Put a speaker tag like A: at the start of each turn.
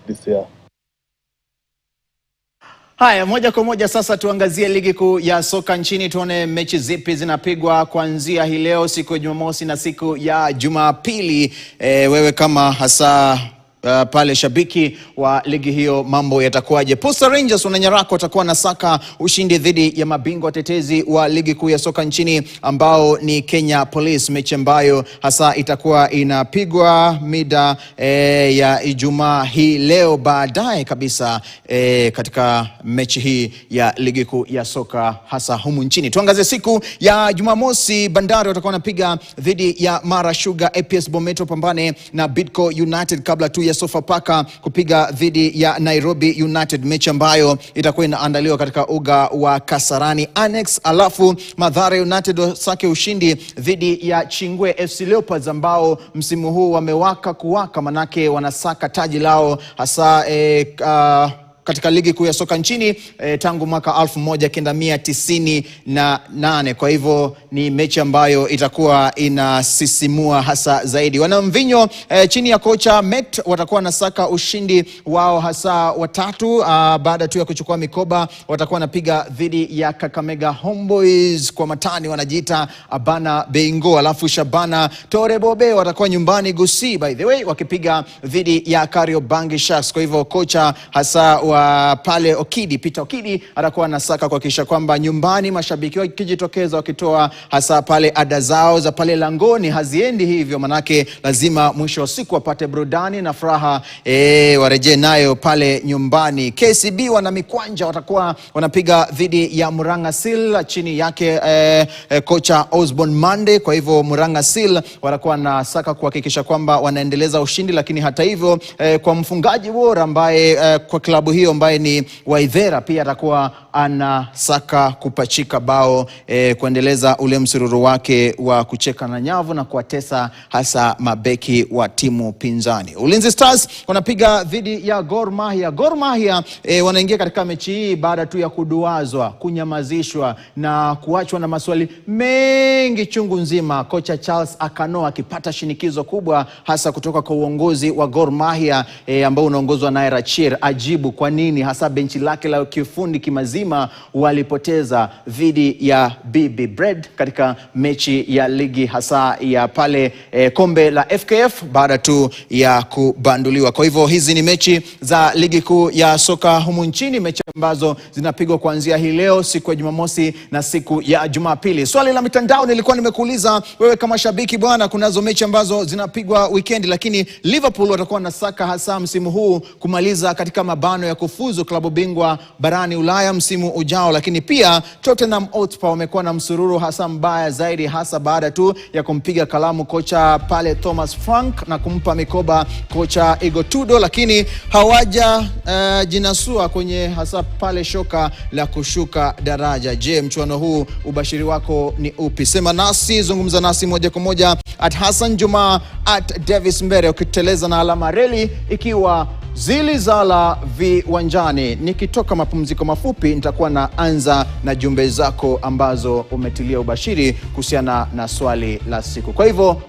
A: this year.
B: Haya, moja kwa moja sasa tuangazie ligi kuu ya soka nchini, tuone mechi zipi zinapigwa kuanzia hii leo siku ya Jumamosi na siku ya Jumapili. Wewe kama hasa pale shabiki wa ligi hiyo, mambo yatakuwaje? Posta Rangers wananyarako watakuwa na saka ushindi dhidi ya mabingwa tetezi wa ligi kuu ya soka nchini ambao ni Kenya Police, mechi ambayo hasa itakuwa inapigwa mida ya Ijumaa hii leo baadaye kabisa katika mechi hii ya ligi kuu ya soka hasa humu nchini. Tuangazie siku ya Jumamosi, Bandari watakuwa wanapiga dhidi ya Mara Sugar, APS Bomet pambane na Bidco United kabla tu ya Sofapaka kupiga dhidi ya Nairobi United, mechi ambayo itakuwa inaandaliwa katika uga wa Kasarani Annex. Alafu Mathare United wasake ushindi dhidi ya Chingwe FC Leopards ambao msimu huu wamewaka kuwaka, manake wanasaka taji lao hasa katika ligi kuu ya soka nchini tangu mwaka 1998. Kwa hivyo ni mechi ambayo itakuwa inasisimua hasa zaidi. Wanamvinyo chini ya kocha Met watakuwa na saka ushindi wao hasa watatu baada tu ya kuchukua mikoba. Watakuwa napiga dhidi ya Kakamega Homeboys, kwa matani wanajiita Abana Beingo. Alafu Shabana Torebobe watakuwa nyumbani Gusii, by the way, wakipiga dhidi ya Kariobangi Sharks. Kwa hivyo kocha hasa wa pale Okidi, Peter Okidi, atakuwa na saka kuhakikisha kwamba nyumbani mashabiki wakijitokeza wakitoa hasa pale ada zao za pale langoni haziendi hivyo, manake lazima mwisho wa siku wapate burudani na furaha warejee nayo pale nyumbani. KCB wana Mikwanja watakuwa wanapiga dhidi ya Murang'a Seal chini yake kocha Osborne Mande. Kwa hivyo Murang'a Seal watakuwa na saka kuhakikisha kwamba wanaendeleza ushindi, lakini hata hivyo kwa mfungaji bora ambaye kwa klabu hiyo ambaye ni Waithera pia atakuwa anasaka kupachika bao kuendeleza ule msururu wake wa kucheka na nyavu na kuwatesa hasa mabeki wa timu pinzani. Ulinzi Stars wanapiga dhidi ya Gor Mahia. Gor Mahia wanaingia katika mechi hii baada tu ya kuduazwa, kunyamazishwa na kuachwa na maswali mengi chungu nzima. Kocha Charles Akano akipata shinikizo kubwa hasa kutoka kwa uongozi wa Gor Mahia ambao unaongozwa na Rachir ajibu kwa nini hasa benchi lake la kiufundi kimazima walipoteza dhidi ya BB Bread katika mechi ya ligi hasa ya pale kombe la FKF baada tu ya kubanduliwa. Kwa hivyo hizi ni mechi za ligi kuu ya soka humu nchini, mechi ambazo zinapigwa kuanzia hii leo siku ya Jumamosi na siku ya Jumapili. Swali la mitandao nilikuwa nimekuuliza wewe kama shabiki bwana, kunazo mechi ambazo zinapigwa weekend, lakini Liverpool watakuwa na saka hasa msimu huu kumaliza katika mabano ya kufuzu klabu bingwa barani Ulaya msimu ujao, lakini pia Tottenham Hotspur wamekuwa na msururu hasa mbaya zaidi hasa baada tu ya kumpiga kalamu kocha pale Thomas Frank na kumpa mikoba kocha Igor Tudor, lakini hawaja jinasua kwenye hasa pale shoka la kushuka daraja. Je, mchuano huu ubashiri wako ni upi? Sema nasi, zungumza nasi moja kwa moja @Hassan Juma @Davis Mbere, ukiteleza na alama reli ikiwa zilizala viwanjani. Nikitoka mapumziko mafupi nitakuwa na anza na jumbe zako ambazo umetilia ubashiri kuhusiana na swali la siku. Kwa hivyo